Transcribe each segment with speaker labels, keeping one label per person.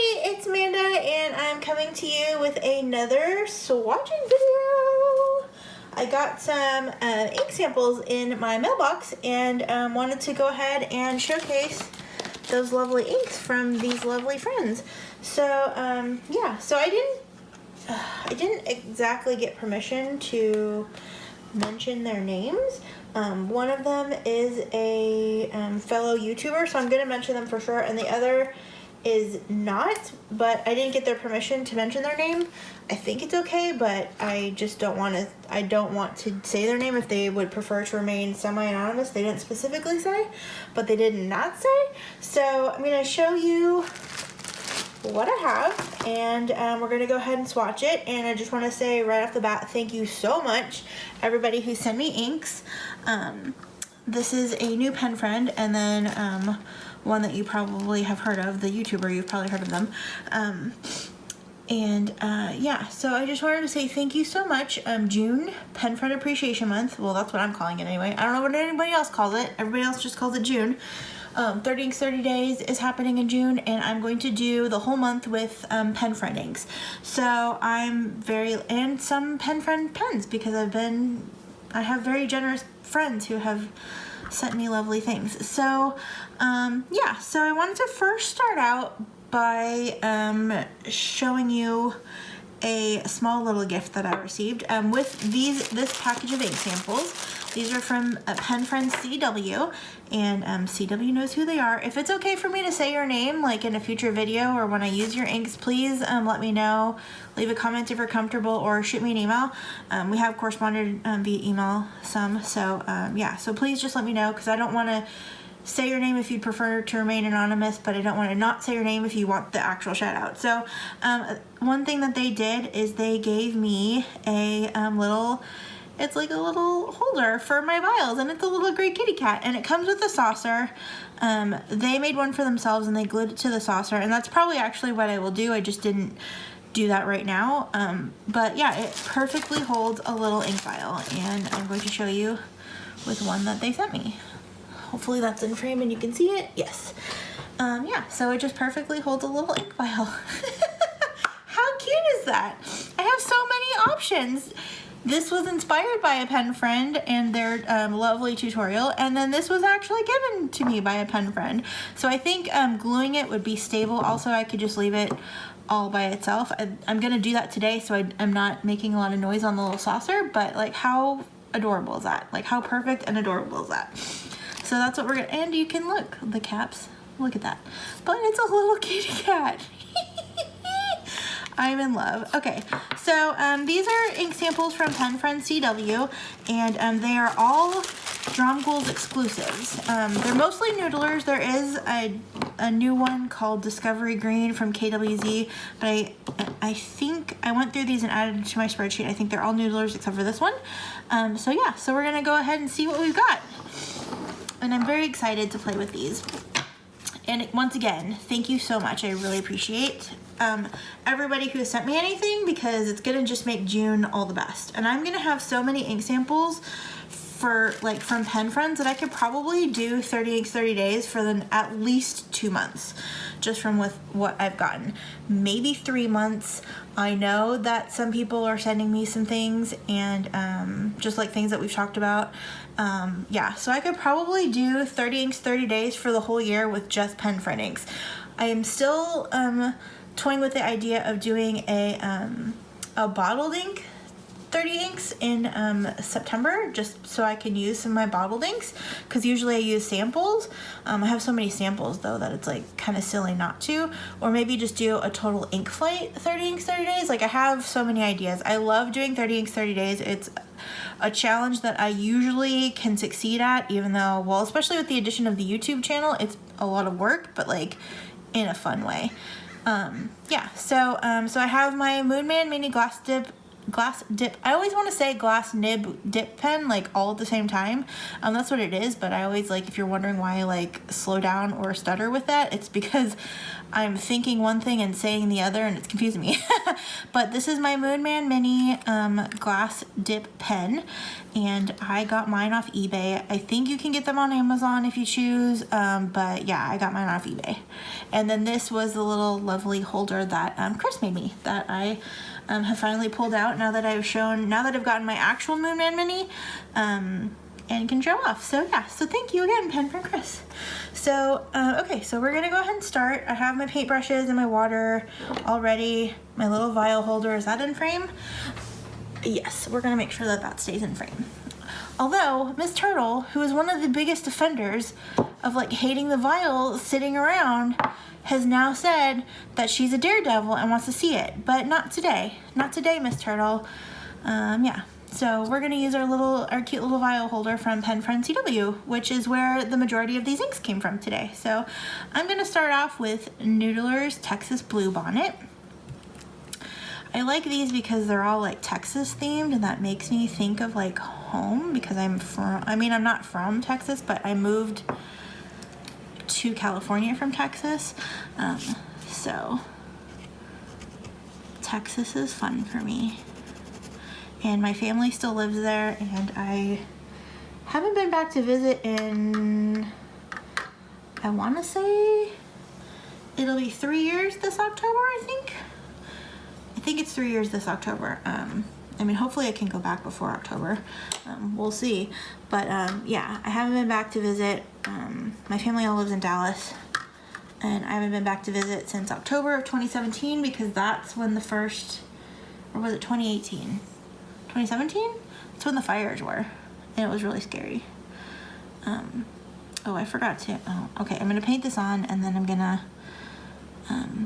Speaker 1: Hi, it's Manda, and I'm coming to you with another swatching video. I got some ink samples in my mailbox and wanted to go ahead and showcase those lovely inks from these lovely friends. So yeah, so I didn't exactly get permission to mention their names. One of them is a fellow YouTuber, so I'm going to mention them for sure, and the other is not, but I didn't get their permission to mention their name. I think it's okay, but I just don't want to say their name if they would prefer to remain semi-anonymous. They didn't specifically say, but they did not say. So I'm going to show you what I have, and we're going to go ahead and swatch it. And I just want to say right off the bat, thank you so much, everybody who sent me inks. This is a new pen friend, and then one that you probably have heard of, the YouTuber, you've probably heard of them. Yeah, so I just wanted to say thank you so much. June, Pen Friend Appreciation Month. Well, that's what I'm calling it anyway. I don't know what anybody else calls it. Everybody else just calls it June. 30 Inks 30 Days is happening in June, and I'm going to do the whole month with pen friend inks. So and some pen friend pens, because I have very generous friends who have sent me lovely things. So yeah, so I wanted to first start out by showing you a small little gift that I received with this package of ink samples. These are from pen friend CW, and CW knows who they are. If it's okay for me to say your name, like in a future video or when I use your inks, please let me know. Leave a comment if you're comfortable, or shoot me an email. We have corresponded via email some, so yeah, so please just let me know, because I don't want to say your name if you'd prefer to remain anonymous, but I don't want to not say your name if you want the actual shout out. So one thing that they did is they gave me a it's like a little holder for my vials, and it's a little gray kitty cat, and it comes with a saucer. They made one for themselves and they glued it to the saucer, and that's probably actually what I will do. I just didn't do that right now. But yeah, it perfectly holds a little ink vial, and I'm going to show you with one that they sent me. Hopefully that's in frame and you can see it. Yes. Yeah, so it just perfectly holds a little ink vial. How cute is that? I have so many options. This was inspired by a pen friend and their lovely tutorial, and then this was actually given to me by a pen friend. So I think gluing it would be stable. Also, I could just leave it all by itself. I'm gonna do that today, so I'm not making a lot of noise on the little saucer, but like, how adorable is that? Like, how perfect and adorable is that? So that's what we're gonna, and you can look, the caps, look at that. But it's a little kitty cat. I'm in love. Okay, so these are ink samples from Pen Friend CW, and they are all DROMGOOL'S exclusives. They're mostly Noodlers. There is a new one called Discovery Grain from KWZ, but I think I went through these and added them to my spreadsheet. I think they're all Noodlers except for this one. So yeah, so we're gonna go ahead and see what we've got. And I'm very excited to play with these. And once again, thank you so much. I really appreciate everybody who has sent me anything, because it's gonna just make June all the best. And I'm gonna have so many ink samples from pen friends that I could probably do 30 inks 30 days for at least 2 months, just from with what I've gotten. Maybe 3 months. I know that some people are sending me some things, and just like things that we've talked about. Yeah, so I could probably do 30 inks 30 days for the whole year with just pen friend inks. I am still toying with the idea of doing a bottled ink 30 inks in September, just so I can use some of my bottled inks, because usually I use samples. I have so many samples though that it's like kind of silly not to, or maybe just do a total ink flight 30 inks 30 days. Like, I have so many ideas. I love doing 30 inks 30 days. It's a challenge that I usually can succeed at, even though, well, especially with the addition of the YouTube channel, it's a lot of work, but like in a fun way. Yeah, so I have my Moon Man mini glass dip glass dip. I always want to say glass nib dip pen, like all at the same time. That's what it is, but I always, like, if you're wondering why I like slow down or stutter with that, it's because I'm thinking one thing and saying the other, and it's confusing me. But this is my Moonman Mini glass dip pen, and I got mine off eBay. I think you can get them on Amazon if you choose, but yeah, I got mine off eBay. And then this was the little lovely holder that Chris made me, that I have finally pulled out now that I've gotten my actual Moonman Mini, and can show off. So yeah, so thank you again, pen from Chris. So, okay, so we're gonna go ahead and start. I have my paintbrushes and my water already. My little vial holder, is that in frame? Yes, we're gonna make sure that that stays in frame. Although, Miss Turtle, who is one of the biggest offenders of like hating the vial sitting around, has now said that she's a daredevil and wants to see it, but not today. Not today, Miss Turtle. Yeah. So we're gonna use our cute little vial holder from Pen Friend CW, which is where the majority of these inks came from today. So I'm gonna start off with Noodler's Texas Bluebonnet. I like these because they're all like Texas themed, and that makes me think of like home, because I'm not from Texas, but I moved to California from Texas. So Texas is fun for me. And my family still lives there, and I haven't been back to visit in, I want to say it'll be 3 years this October, I think. I think it's 3 years this October. I mean, hopefully I can go back before October. We'll see. But yeah, I haven't been back to visit. My family all lives in Dallas, and I haven't been back to visit since October of 2017, because that's when the first, or was it 2018? 2017? That's when the fires were, and it was really scary. Oh, I forgot to, okay, I'm gonna paint this on, and then I'm gonna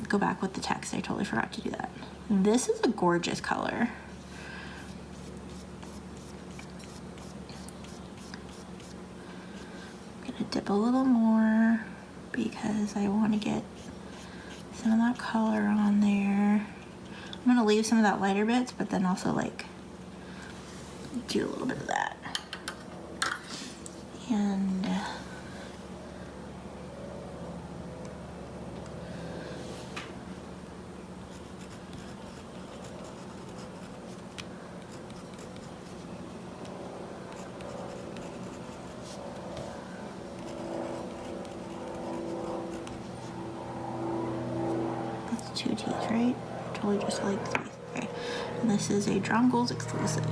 Speaker 1: go back with the text. I totally forgot to do that. This is a gorgeous color. I'm gonna dip a little more because I want to get some of that color on there. I'm gonna leave some of that lighter bits, but then also like do a little bit of that. And that's 2 teeth, right? Totally just like 3. Okay. And this is a DROMGOOL'S exclusive.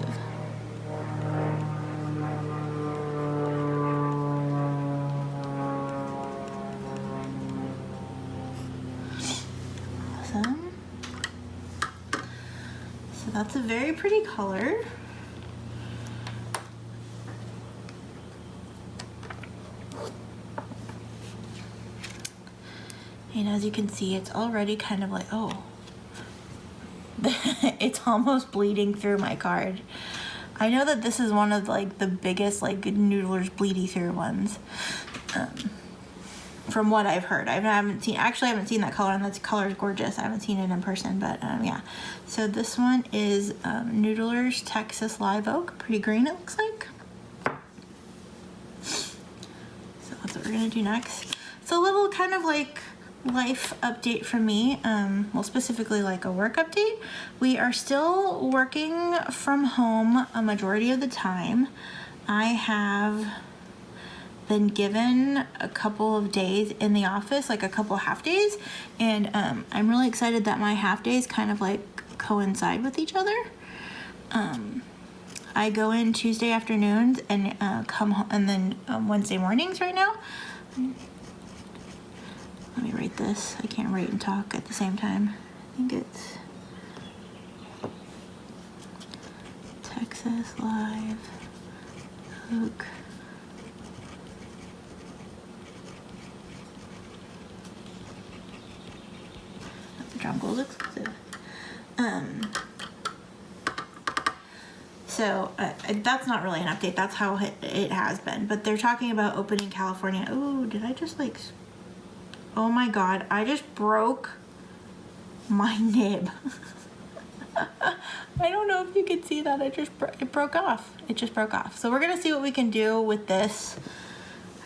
Speaker 1: That's a very pretty color. And as you can see, it's already kind of like, oh, it's almost bleeding through my card. I know that this is one of like the biggest like Noodler's bleedy through ones. From what I've heard. I haven't seen that color, and that color is gorgeous. I haven't seen it in person, but yeah. So this one is Noodler's Texas Live Oak. Pretty green it looks like. So that's what we're gonna do next. It's a little kind of like life update from me, well, specifically like a work update. We are still working from home a majority of the time. I have been given a couple of days in the office, like a couple half days, and I'm really excited that my half days kind of like coincide with each other. I go in Tuesday afternoons and come home, and then Wednesday mornings right now. Let me write this. I can't write and talk at the same time. I think it's Texas Live Oak. DROMGOOL'S exclusive. So that's not really an update. That's how it has been. But they're talking about opening California. Oh, did I just like? Oh my God! I just broke my nib. I don't know if you can see that. It broke off. It just broke off. So we're gonna see what we can do with this.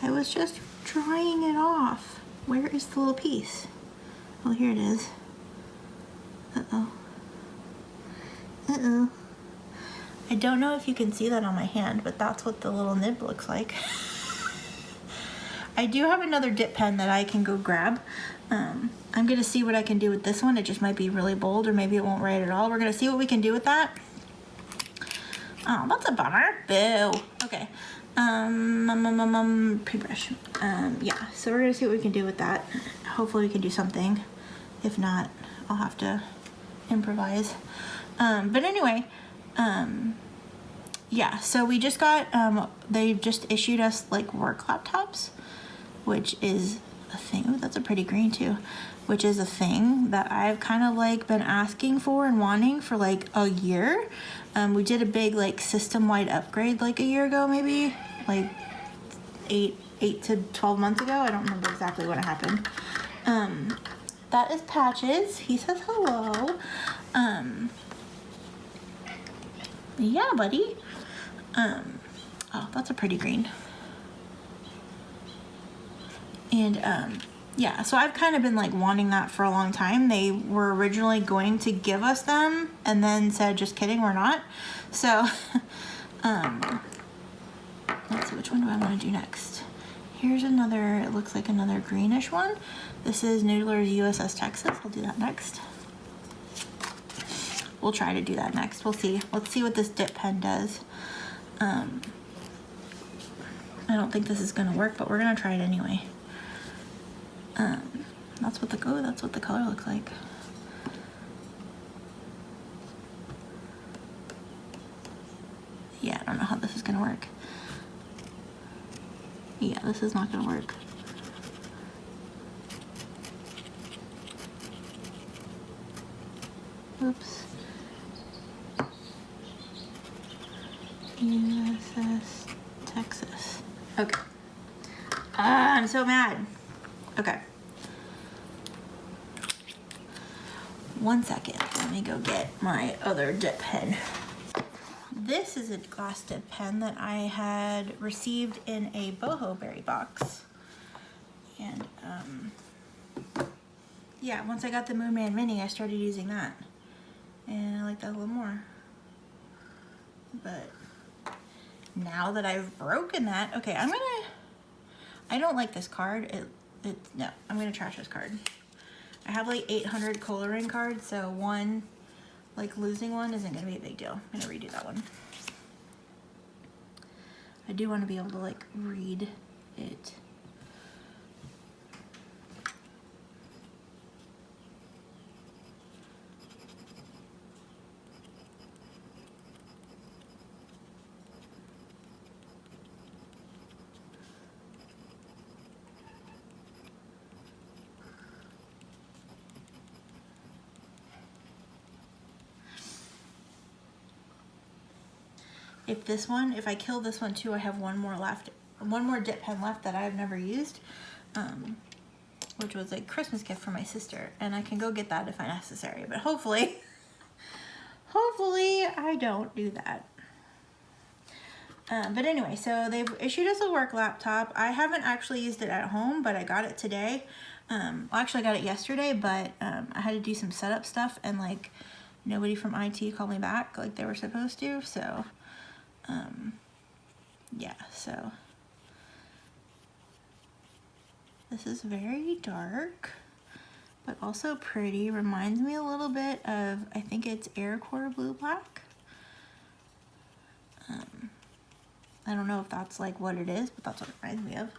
Speaker 1: I was just drying it off. Where is the little piece? Oh, here it is. Uh-oh. Uh-oh. I don't know if you can see that on my hand, but that's what the little nib looks like. I do have another dip pen that I can go grab. I'm gonna see what I can do with this one. It just might be really bold, or maybe it won't write at all. We're gonna see what we can do with that. Oh, that's a bummer. Boo. Okay. Pre-brush. Yeah, so we're gonna see what we can do with that. Hopefully we can do something. If not, I'll have to improvise. But anyway, yeah, so we just got, they just issued us like work laptops, which is a thing. Oh, that's a pretty green too. Which is a thing that I've kind of like been asking for and wanting for like a year. We did a big like system-wide upgrade like a year ago, maybe like 8 to 12 months ago. I don't remember exactly when it happened. That is Patches. He says hello. Yeah, buddy. Oh, that's a pretty green. And yeah, so I've kind of been like wanting that for a long time. They were originally going to give us them and then said, just kidding, we're not. So let's see, which one do I want to do next? Here's another, it looks like another greenish one. This is Noodler's USS Texas. I'll do that next. We'll try to do that next. We'll see. Let's see what this dip pen does. I don't think this is gonna work, but we're gonna try it anyway. That's what the color looks like. Yeah, I don't know how this is gonna work. Yeah, this is not gonna work. Oops. USS Texas. Okay. I'm so mad. Okay. 1 second. Let me go get my other dip pen. This is a glass dip pen that I had received in a boho berry box. And yeah, once I got the Moon Man Mini, I started using that. And I like that a little more. But now that I've broken that, okay, I don't like this card. No, I'm gonna trash this card. I have like 800 coloring cards, so losing one isn't gonna be a big deal. I'm gonna redo that one. I do want to be able to like read it. If I kill this one too, I have one more dip pen left that I've never used, which was a Christmas gift for my sister, and I can go get that if necessary, but hopefully I don't do that. But anyway, so they've issued us a work laptop. I haven't actually used it at home, but I got it today. Well, actually I got it yesterday, but I had to do some setup stuff, and like nobody from IT called me back like they were supposed to, so yeah, so this is very dark, but also pretty. Reminds me a little bit of, I think it's Aircore Blue Black. I don't know if that's like what it is, but that's what it reminds me of.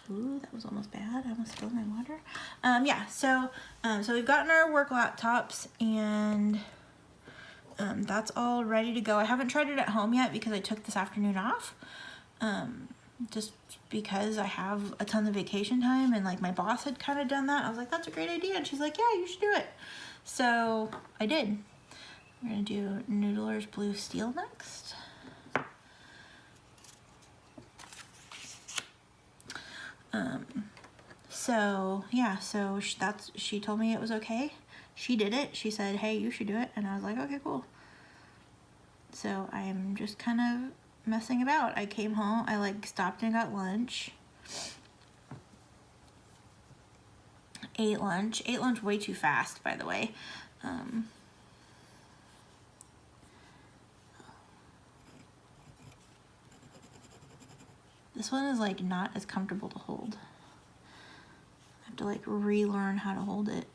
Speaker 1: Ooh, that was almost bad. I almost spilled my water. Yeah, so we've gotten our work laptops, and that's all ready to go. I haven't tried it at home yet because I took this afternoon off, just because I have a ton of vacation time, and like my boss had kind of done that. I was like, that's a great idea, and she's like, yeah, you should do it. So I did. We're gonna do Noodler's Blue Steel next. So yeah, so she told me it was okay. she did it. She said, hey, you should do it. And I was like, okay, cool. So I'm just kind of messing about. I came home, I like stopped and got lunch. Ate lunch way too fast, by the way. This one is like not as comfortable to hold. I have to like relearn how to hold it.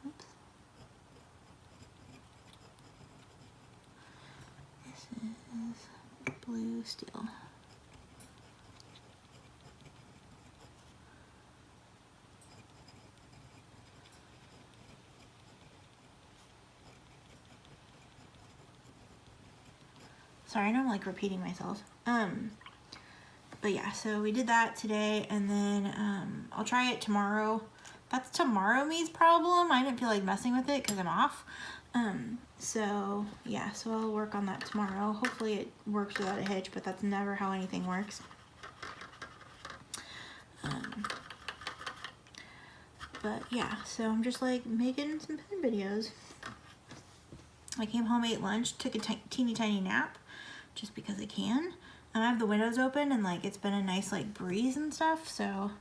Speaker 1: Oops. This is blue steel. Sorry, I know I'm like repeating myself. But yeah, so we did that today, and then I'll try it tomorrow. That's tomorrow me's problem. I didn't feel like messing with it because I'm off. So yeah, so I'll work on that tomorrow. Hopefully it works without a hitch, but that's never how anything works. But yeah, so I'm just like making some pen videos. I came home, ate lunch, took a teeny tiny nap just because I can. And I have the windows open, and like it's been a nice like breeze and stuff, so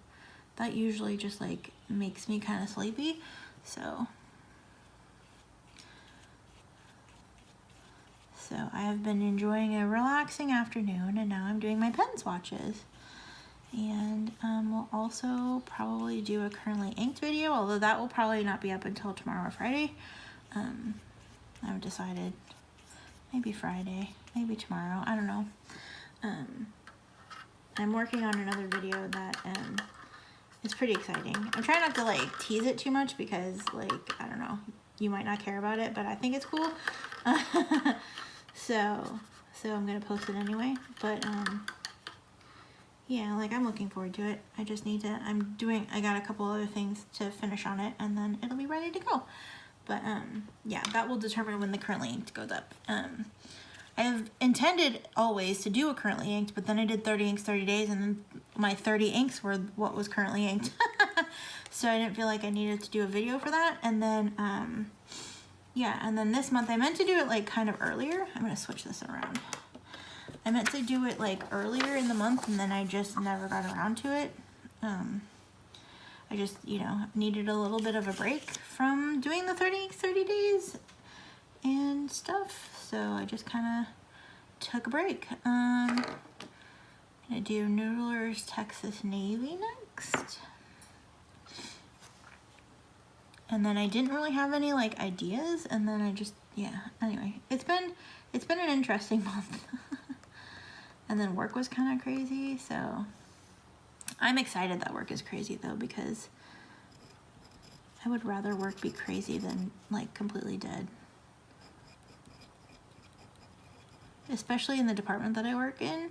Speaker 1: that usually just like makes me kind of sleepy. So I have been enjoying a relaxing afternoon, and now I'm doing my pen swatches. And we'll also probably do a currently inked video, although that will probably not be up until tomorrow or Friday. I haven't decided. Maybe Friday, maybe tomorrow, I don't know. I'm working on another video that is pretty exciting. I'm trying not to like tease it too much because like, I don't know, you might not care about it, but I think it's cool. So I'm gonna post it anyway. But yeah, like I'm looking forward to it. I just need to, I got a couple other things to finish on it, and then it'll be ready to go. But yeah, that will determine when the currently inked goes up. I have intended always to do a currently inked, but then I did 30 inks 30 days, and then my 30 inks were what was currently inked. So I didn't feel like I needed to do a video for that. And then yeah, and then this month I meant to do it like kind of earlier. I'm gonna switch this around. I meant to do it like earlier in the month, and then I just never got around to it. I just, you know, needed a little bit of a break from doing the 30 days and stuff. So I just kind of took a break. I'm gonna do Noodler's Texas Navy next. And then I didn't really have any like ideas, and then I just, yeah, anyway, it's been an interesting month. And then work was kind of crazy, so I'm excited that work is crazy though, because I would rather work be crazy than like completely dead. Especially in the department that I work in.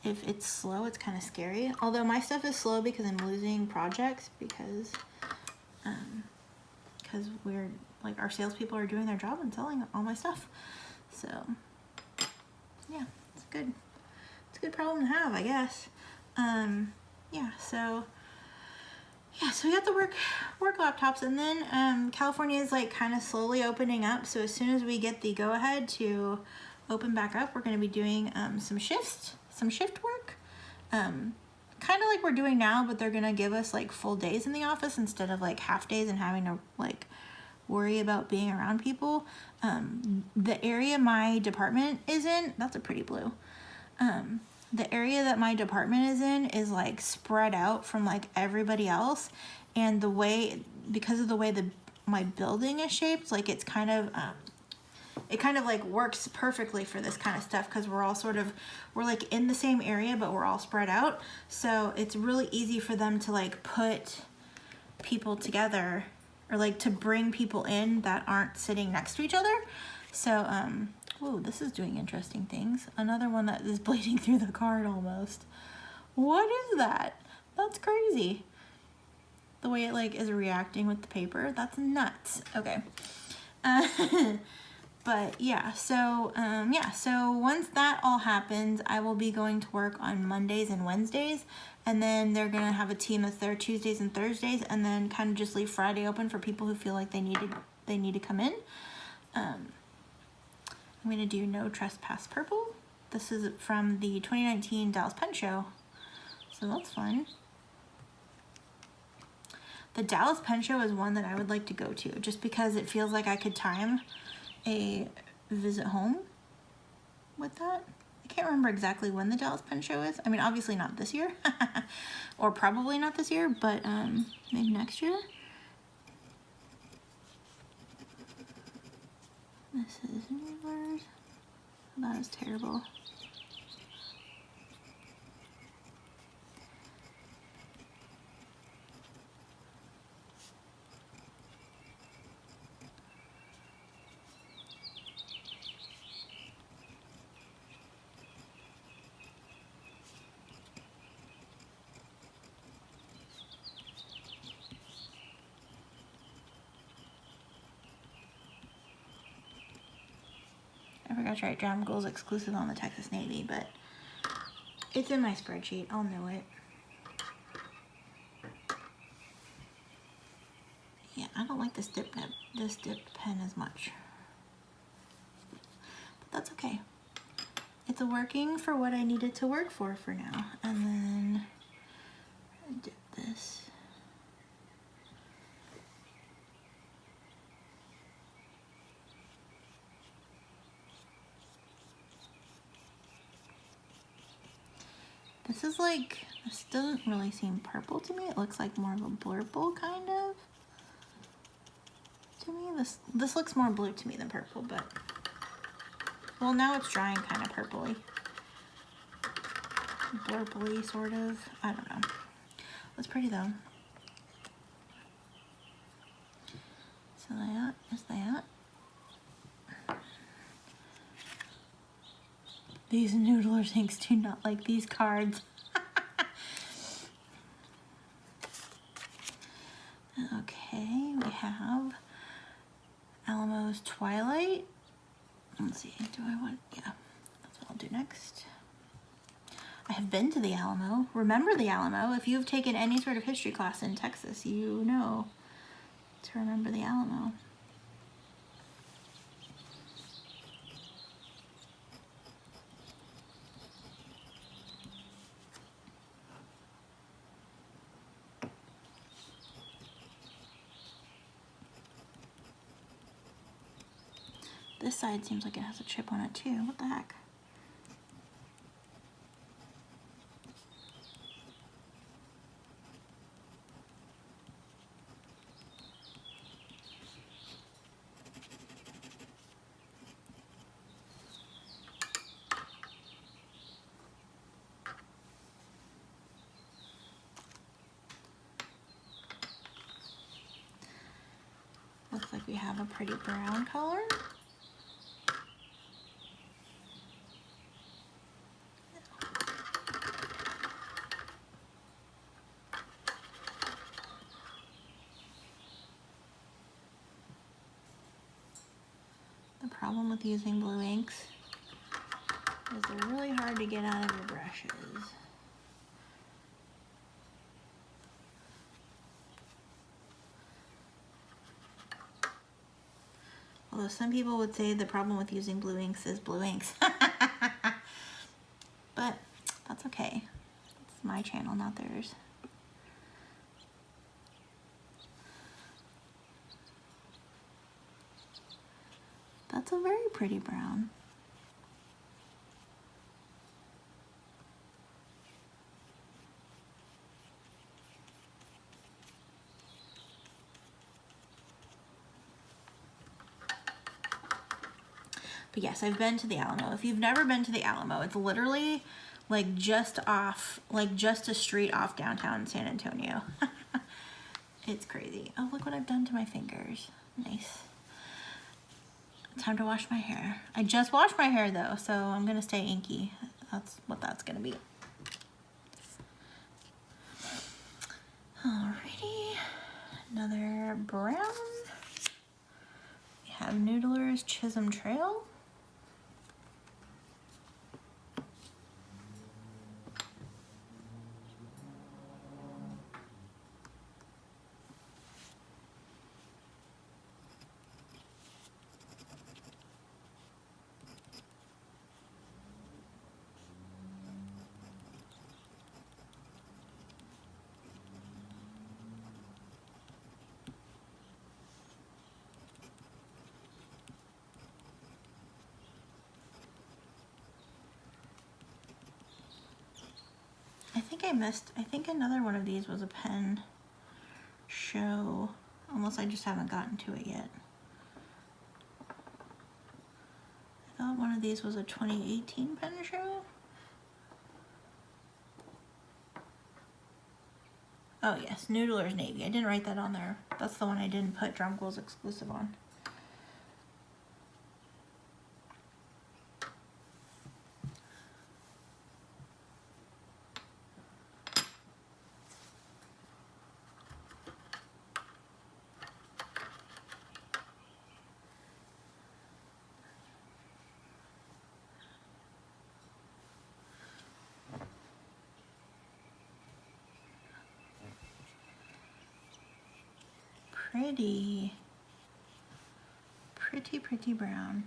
Speaker 1: If it's slow, it's kind of scary. Although my stuff is slow because I'm losing projects because we're like, our salespeople are doing their job and selling all my stuff. So yeah, it's good. It's a good problem to have, I guess. Yeah, so we got the work laptops, and then California is like kind of slowly opening up. So as soon as we get the go ahead to open back up, we're going to be doing some shift work, kind of like we're doing now, but they're going to give us like full days in the office instead of like half days and having to like worry about being around people. The area my department is in, that's a pretty blue. The area that my department is in is like spread out from like everybody else, and because of the way my building is shaped, like it's kind of it kind of like works perfectly for this kind of stuff, because we're like in the same area, but we're all spread out. So it's really easy for them to like put people together, or like to bring people in that aren't sitting next to each other. So whoa, this is doing interesting things. Another one that is bleeding through the card almost. What is that? That's crazy. The way it like is reacting with the paper, that's nuts. Okay. But yeah, so so once that all happens, I will be going to work on Mondays and Wednesdays, and then they're gonna have a team that's there Tuesdays and Thursdays, and then kind of just leave Friday open for people who feel like they need to come in. I'm gonna do No Trespass Purple. This is from the 2019 Dallas Pen Show, so that's fun. The Dallas Pen Show is one that I would like to go to, just because it feels like I could time a visit home with that. I can't remember exactly when the Dallas Pen Show is. I mean, obviously not this year, or probably not this year, but maybe next year. This is Noodler's. That is terrible. I forgot to write DROMGOOLE'S exclusive on the Texas Navy, but it's in my spreadsheet. I'll know it. Yeah, I don't like this dipped pen as much, but that's okay. It's working for what I need it to work for now. And then dip this. This is like, this doesn't really seem purple to me. It looks like more of a blurple kind of. To me, this looks more blue to me than purple, but well, now it's drying kind of purpley. Blurply, sort of. I don't know. It's pretty though. So that is that. These Noodler inks do not like these cards. Okay, we have Alamo's Twilight. Let's see, do I want, yeah, that's what I'll do next. I have been to the Alamo. Remember the Alamo. If you've taken any sort of history class in Texas, you know to remember the Alamo. This side seems like it has a chip on it too. What the heck? Looks like we have a pretty brown color. The problem with using blue inks is they're really hard to get out of your brushes. Although some people would say the problem with using blue inks is blue inks. But that's okay. It's my channel, not theirs. That's a very pretty brown. But yes, I've been to the Alamo. If you've never been to the Alamo, it's literally like just off, like just a street off downtown San Antonio. It's crazy. Oh, look what I've done to my fingers. Nice. Time to wash my hair. I just washed my hair though, so I'm gonna stay inky. That's what that's gonna be. Alrighty, another brown. We have Noodler's Chisholm Trail. I think another one of these was a pen show, unless I just haven't gotten to it yet. I thought one of these was a 2018 pen show. Oh yes, Noodler's Navy. I didn't write that on there. That's the one I didn't put DROMGOOLE'S exclusive on. Pretty brown.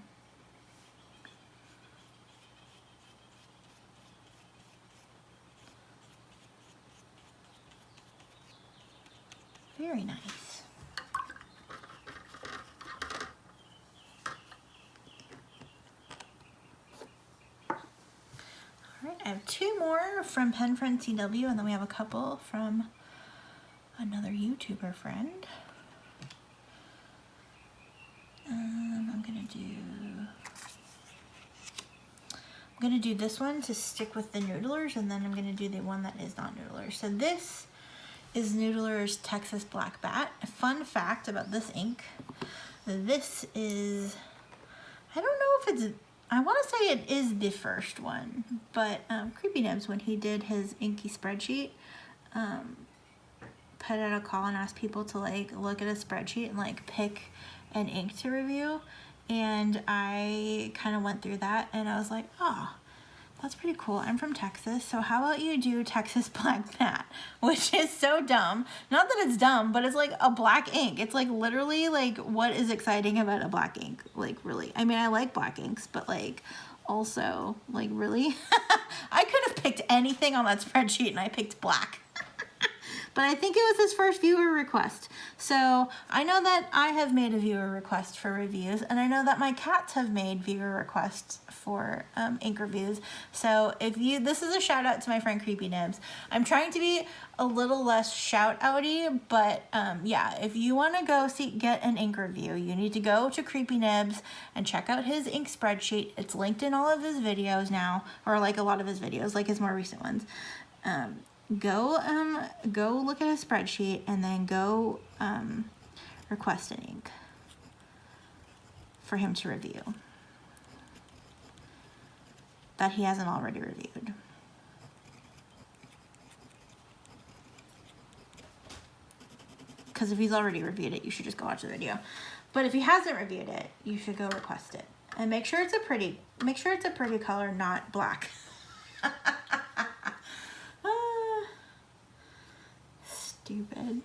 Speaker 1: Very nice. All right, I have two more from Pen Friend CW, and then we have a couple from another YouTuber friend. I'm gonna do this one to stick with the Noodlers, and then I'm gonna do the one that is not Noodlers. So this is Noodler's Texas Black Bat. A fun fact about this ink, this is, I don't know if it's, I want to say it is the first one, but Creepy Nibs, when he did his inky spreadsheet, put out a call and asked people to like look at a spreadsheet and like pick an ink to review. And I kind of went through that and I was like, oh, that's pretty cool. I'm from Texas, so how about you do Texas Black Bat, which is so dumb. Not that it's dumb, but it's like a black ink. It's like literally like, what is exciting about a black ink? Like really, I mean, I like black inks, but like also like really, I could have picked anything on that spreadsheet and I picked black. But I think it was his first viewer request. So I know that I have made a viewer request for reviews, and I know that my cats have made viewer requests for ink reviews. So if you, this is a shout out to my friend Creepy Nibs. I'm trying to be a little less shout outy, but yeah, if you want to go get an ink review, you need to go to Creepy Nibs and check out his ink spreadsheet. It's linked in all of his videos now, or like a lot of his videos, like his more recent ones. Go look at a spreadsheet and then go request an ink for him to review that he hasn't already reviewed. Because if he's already reviewed it, you should just go watch the video. But if he hasn't reviewed it, you should go request it. And make sure it's a pretty color, not black. Stupid.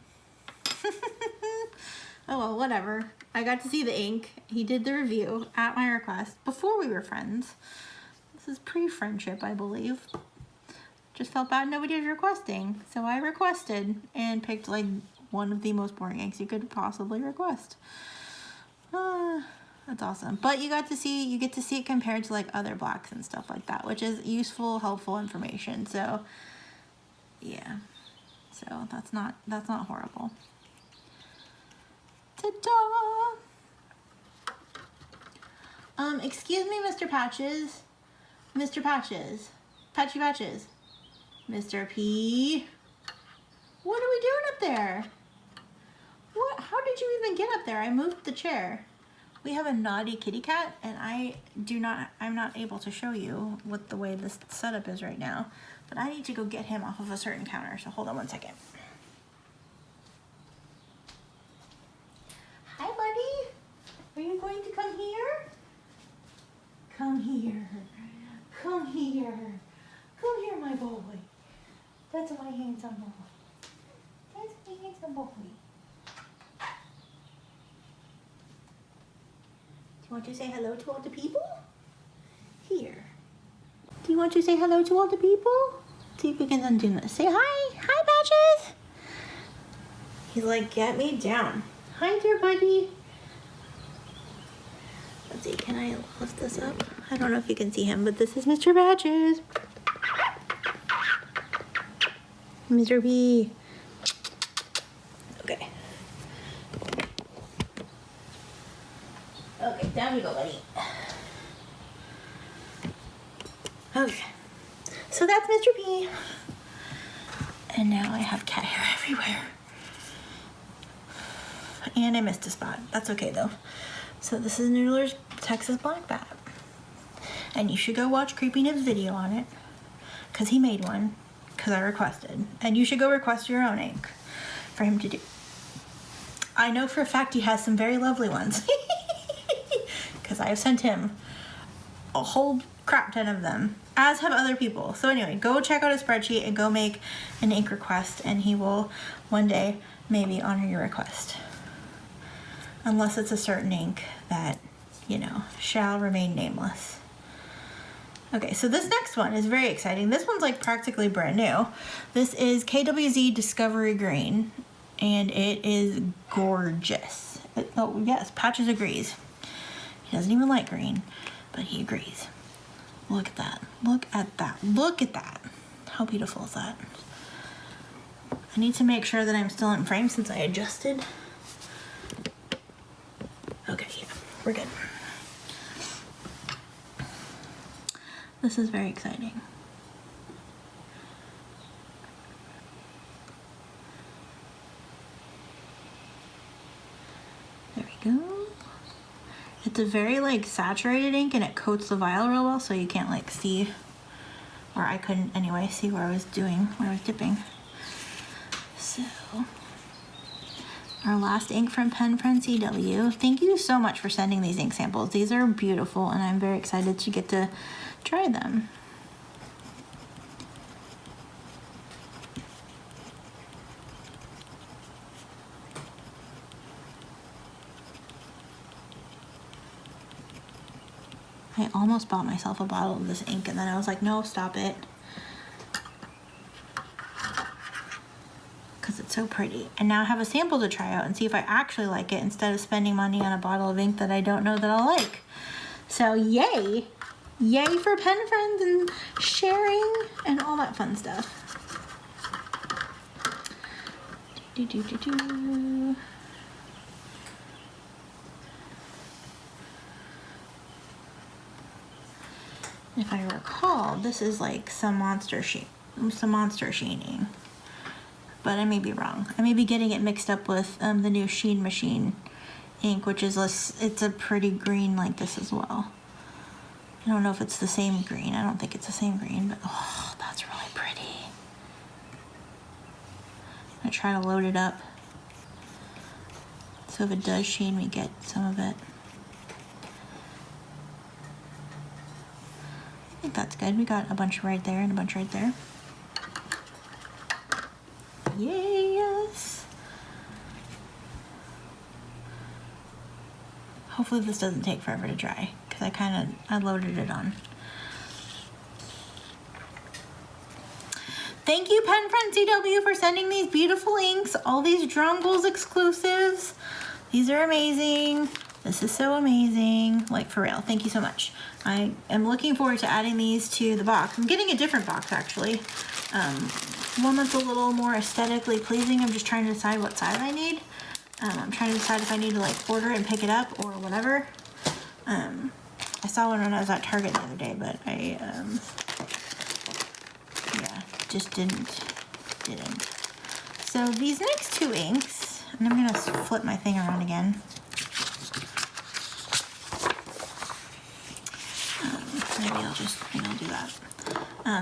Speaker 1: Oh well, whatever. I got to see the ink. He did the review at my request before we were friends. This is pre-friendship, I believe. Just felt bad nobody was requesting, so I requested and picked like one of the most boring inks you could possibly request. That's awesome. But you get to see it compared to like other blacks and stuff like that, which is useful, helpful information. So yeah. So that's not horrible. Ta-da! Excuse me, Mr. Patches. Mr. Patches. Patchy Patches. Mr. P. What are we doing up there? What? How did you even get up there? I moved the chair. We have a naughty kitty cat, and I'm not able to show you what the way this setup is right now. But I need to go get him off of a certain counter, so hold on one second. Hi, buddy. Are you going to here. Come here, my boy. That's my handsome boy. That's my handsome boy. Do you want to say hello to all the people? Here. Do you want to say hello to all the people? See if we can undo this. Say hi. Hi, Patches. He's like, get me down. Hi there, buddy. Let's see, can I lift this up? I don't know if you can see him, but this is Mr. Patches. Mr. B. Okay. Okay, down you go, buddy. Okay. So that's Mr. P. And now I have cat hair everywhere. And I missed a spot. That's okay though. So this is Noodler's Texas Black Bat. And you should go watch Creepy Nib's video on it. Because he made one. Because I requested. And you should go request your own ink for him to do. I know for a fact he has some very lovely ones. Because I have sent him a whole crap ton of them. As have other people. So anyway, go check out his spreadsheet and go make an ink request. And he will one day maybe honor your request. Unless it's a certain ink that, you know, shall remain nameless. Okay, so this next one is very exciting. This one's like practically brand new. This is Kwz Discovery Grain, and it is gorgeous. Oh yes, Patches agrees. He doesn't even like green, but he agrees. Look at that, look at that, look at that. How beautiful is that? I need to make sure that I'm still in frame since I adjusted. Okay, yeah, we're good. This is very exciting. There we go. It's a very like saturated ink and it coats the vial real well, so you can't like see, or I couldn't anyway, see where I was doing, where I was dipping. So, our last ink from Pen Friend CW. Thank you so much for sending these ink samples. These are beautiful and I'm very excited to get to try them. I almost bought myself a bottle of this ink and then I was like, no, stop it. Because it's so pretty. And now I have a sample to try out and see if I actually like it instead of spending money on a bottle of ink that I don't know that I'll like. So yay! Yay for Pen Friends and sharing and all that fun stuff. If I recall, this is like some monster sheening. But I may be wrong. I may be getting it mixed up with the new Sheen Machine ink, which is it's a pretty green like this as well. I don't know if it's the same green. I don't think it's the same green, but oh, that's really pretty. I'm gonna try to load it up. So if it does sheen, we get some of it. I think that's good. We got a bunch right there and a bunch right there. Yes. Hopefully this doesn't take forever to dry because I loaded it on. Thank you, Pen Friend CW, for sending these beautiful inks, all these DROMGOOL'S exclusives. These are amazing. This is so amazing. Like, for real, thank you so much. I am looking forward to adding these to the box. I'm getting a different box, actually. One that's a little more aesthetically pleasing. I'm just trying to decide what size I need. I'm trying to decide if I need to like order it and pick it up or whatever. I saw one when I was at Target the other day, but I, yeah, just didn't. So these next two inks, and I'm gonna flip my thing around again. Maybe I'll do that.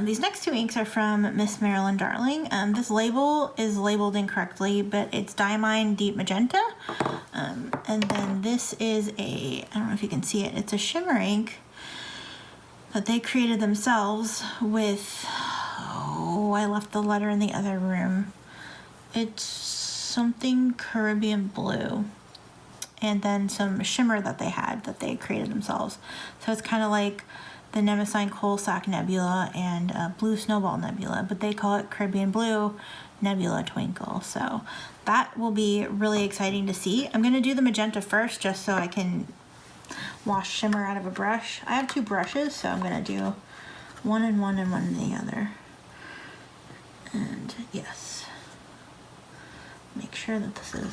Speaker 1: These next two inks are from Miss Marilyn Darling. This label is labeled incorrectly, but it's Diamine Deep Magenta. And then this is I don't know if you can see it, it's a shimmer ink. that they created themselves with, oh, I left the letter in the other room. It's something Caribbean blue. And then some shimmer that they created themselves. So it's kind of like the Nemesis Coal Sack Nebula and Blue Snowball Nebula, but they call it Caribbean Blue Nebula Twinkle. So that will be really exciting to see. I'm going to do the magenta first just so I can wash shimmer out of a brush. I have 2 brushes, so I'm going to do one in one and one in the other. And yes, make sure that this is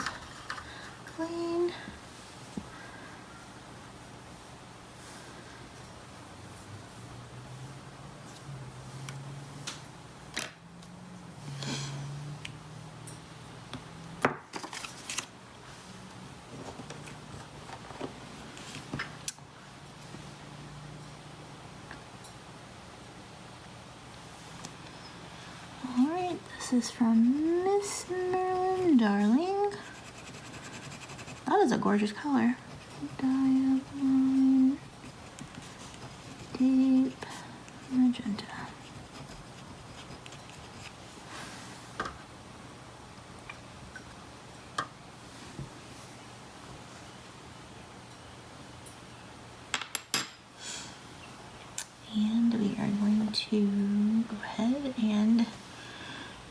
Speaker 1: clean. This is from Miss Marilyn, darling. That is a gorgeous color. Diamine, deep magenta. And we are going to go ahead and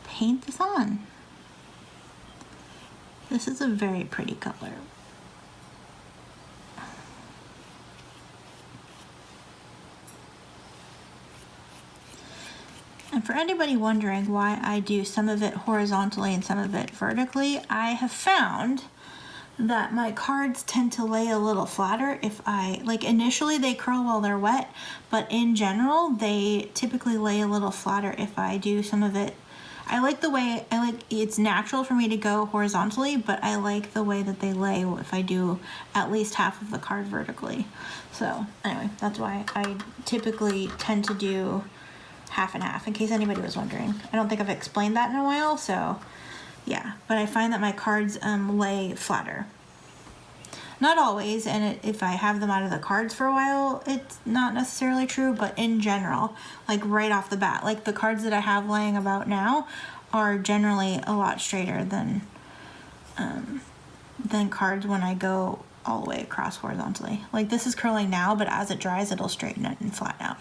Speaker 1: paint this on. This is a very pretty color. And for anybody wondering why I do some of it horizontally and some of it vertically, I have found that my cards tend to lay a little flatter if I, like initially they curl while they're wet, but in general they typically lay a little flatter if I do some of it. I like the way, it's natural for me to go horizontally, but I like the way that they lay if I do at least half of the card vertically. So anyway, that's why I typically tend to do half and half, in case anybody was wondering. I don't think I've explained that in a while, so yeah. But I find that my cards lay flatter. Not always, and if I have them out of the cards for a while, it's not necessarily true, but in general, like right off the bat, like the cards that I have laying about now are generally a lot straighter than cards when I go all the way across horizontally. Like this is curling now, but as it dries, it'll straighten it and flatten out.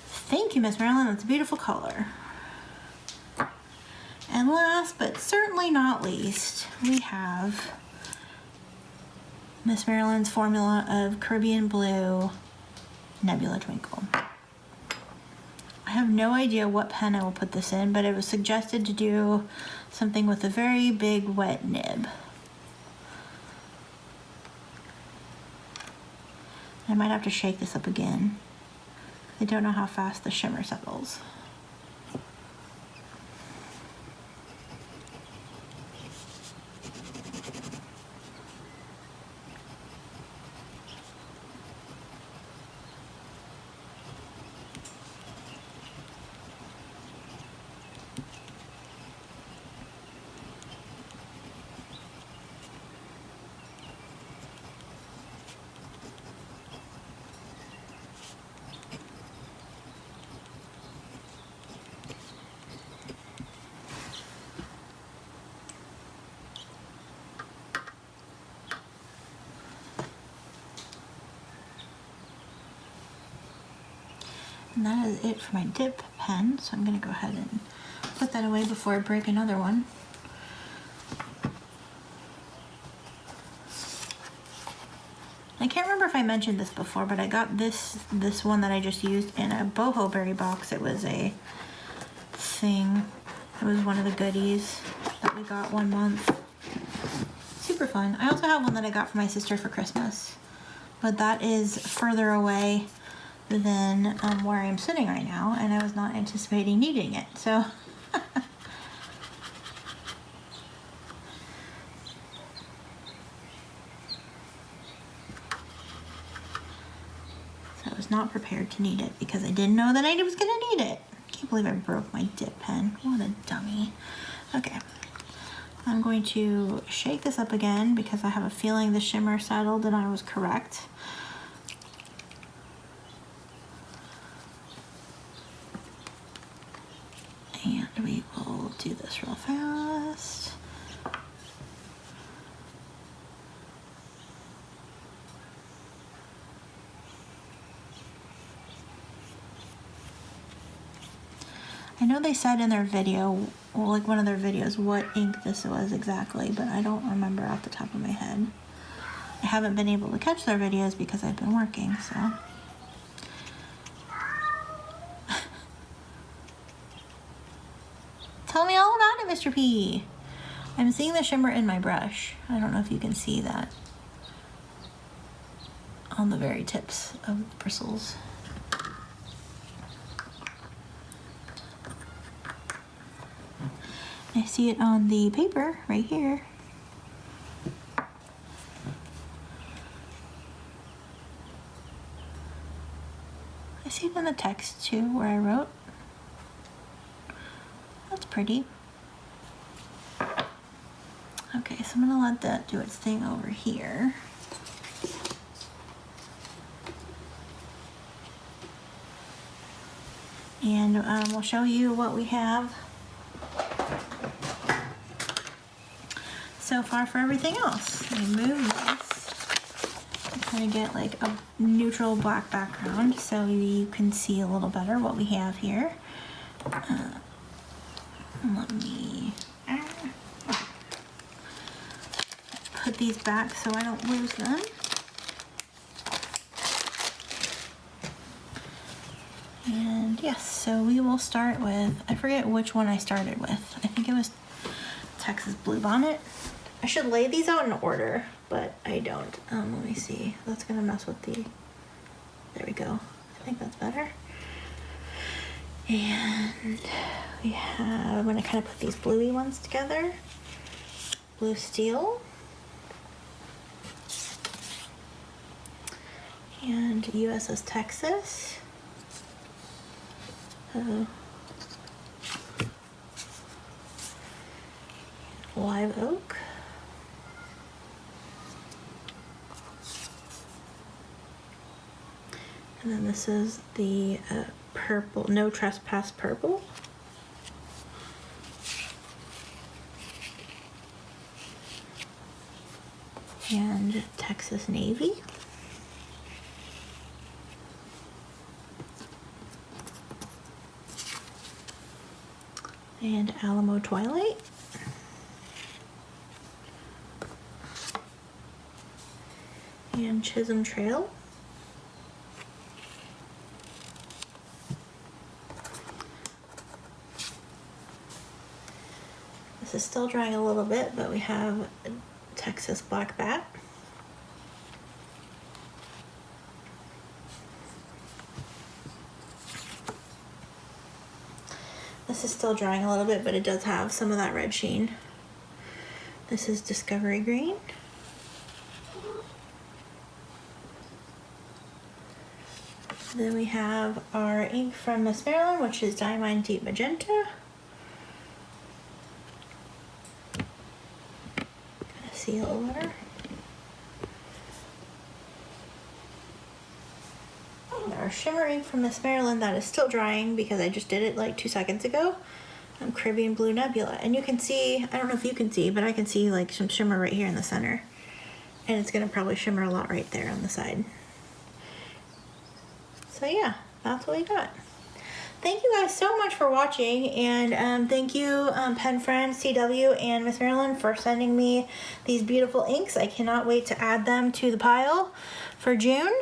Speaker 1: Thank you, Miss Marilyn. That's a beautiful color. And last, but certainly not least, we have Miss Marilyn's formula of Caribbean Blue Nebula Twinkle. I have no idea what pen I will put this in, but it was suggested to do something with a very big wet nib. I might have to shake this up again. I don't know how fast the shimmer settles. And that is it for my dip pen, so I'm going to go ahead and put that away before I break another one. I can't remember if I mentioned this before, but I got this one that I just used in a boho berry box. It was a thing. It was one of the goodies that we got one month. Super fun. I also have one that I got for my sister for Christmas, but that is further away than where I'm sitting right now, and I was not anticipating needing it, so. So I was not prepared to need it because I didn't know that I was gonna need it. I can't believe I broke my dip pen. What a dummy. Okay. I'm going to shake this up again because I have a feeling the shimmer settled and I was correct. And we will do this real fast. I know they said in their video, well, like one of their videos, what ink this was exactly, but I don't remember off the top of my head. I haven't been able to catch their videos because I've been working, so. Tell me all about it, Mr. P. I'm seeing the shimmer in my brush. I don't know if you can see that on the very tips of the bristles. I see it on the paper right here. I see it in the text too, where I wrote. That's pretty. Okay, so I'm gonna let that do its thing over here. And we'll show you what we have so far for everything else. Let me move this. I'm gonna get like a neutral black background so you can see a little better what we have here. Let me put these back so I don't lose them. And yes, so we will start with, I forget which one I started with. I think it was Texas Bluebonnet. I should lay these out in order, but I don't. Let me see. That's gonna mess with the, there we go. I think that's better. And we have, I'm gonna kind of put these bluey ones together. Blue Steel. And USS Texas. Live Oak. And then this is the purple, No Trespass purple. And Texas Navy. And Alamo Twilight. And Chisholm Trail. This is still drying a little bit, but we have Texas Black Bat. This is still drying a little bit, but it does have some of that red sheen. This is Discovery Grain. Then we have our ink from Miss Marilyn, which is Diamine Deep Magenta. Gotta see a little better. Our shimmer ink from Miss Marilyn that is still drying because I just did it like 2 seconds ago. Caribbean Blue Nebula. And you can see, I don't know if you can see, but I can see like some shimmer right here in the center. And it's gonna probably shimmer a lot right there on the side. So yeah, that's what we got. Thank you guys so much for watching, and thank you Pen Friends, CW, and Miss Marilyn for sending me these beautiful inks. I cannot wait to add them to the pile for June,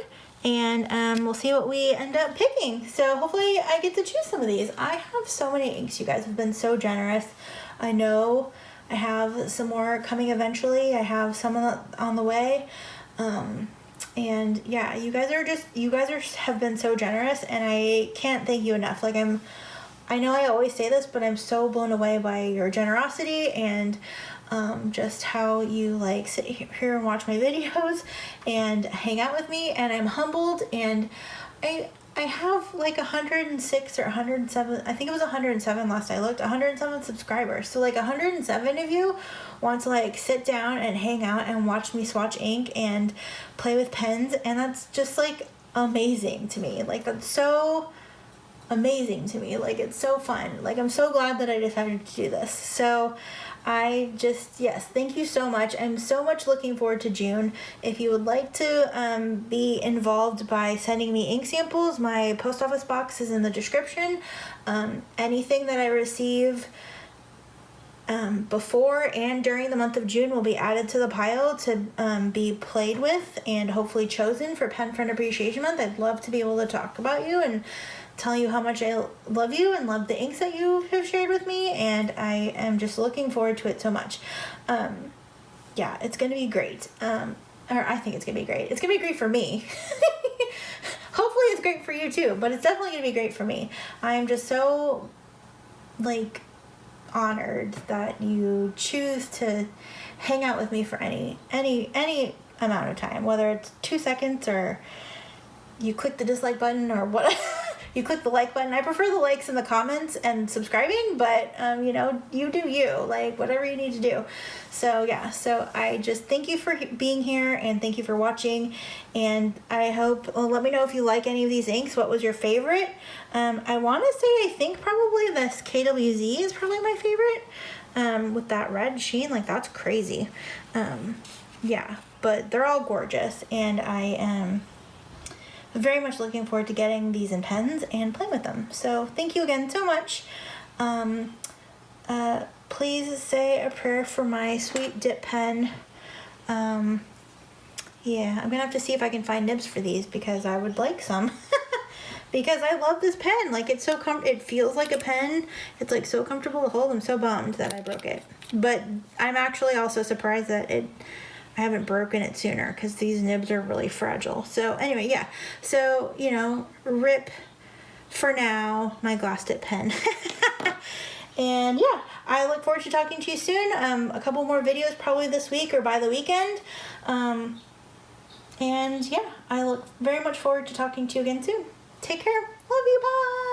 Speaker 1: and we'll see what we end up picking. So hopefully I get to choose some of these. I have so many inks. You guys have been so generous. I know I have some more coming eventually. I have some on the way. And yeah, you guys have been so generous, and I can't thank you enough. Like I know I always say this, but I'm so blown away by your generosity and just how you like sit here and watch my videos and hang out with me, and I'm humbled. And I have like 106 or 107, I think it was 107 last I looked, 107 subscribers. So like 107 of you want to like sit down and hang out and watch me swatch ink and play with pens, and that's just like amazing to me. Like that's so amazing to me. Like, it's so fun. Like, I'm so glad that I decided to do this. So I just, yes, thank you so much. I'm so much looking forward to June. If you would like to be involved by sending me ink samples, my post office box is in the description. Anything that I receive before and during the month of June will be added to the pile to be played with and hopefully chosen for Pen Friend Appreciation Month. I'd love to be able to talk about you and tell you how much I love you and love the inks that you have shared with me, and I am just looking forward to it so much. Yeah, it's going to be great. Or I think it's going to be great. It's going to be great for me. Hopefully it's great for you too, but it's definitely going to be great for me. I'm just so, like, honored that you choose to hang out with me for any amount of time, whether it's 2 seconds or you click the dislike button or what. You click the like button. I prefer the likes and the comments and subscribing, but you know, you do you, like, whatever you need to do. So yeah, so I just thank you for being here and thank you for watching, and I hope, well, let me know if you like any of these inks. What was your favorite? I want to say I think probably this KWZ is probably my favorite, with that red sheen. Like, that's crazy. Yeah, but they're all gorgeous, and I am very much looking forward to getting these in pens and playing with them. So thank you again so much. Please say a prayer for my sweet dip pen. Yeah, I'm gonna have to see if I can find nibs for these because I would like some. Because I love this pen. Like, it's so it feels like a pen. It's like so comfortable to hold. I'm so bummed that I broke it. But I'm actually also surprised that I haven't broken it sooner because these nibs are really fragile. So anyway, yeah. So, you know, rip for now my glass tip pen. And yeah, I look forward to talking to you soon. A couple more videos probably this week or by the weekend. And yeah, I look very much forward to talking to you again soon. Take care. Love you. Bye.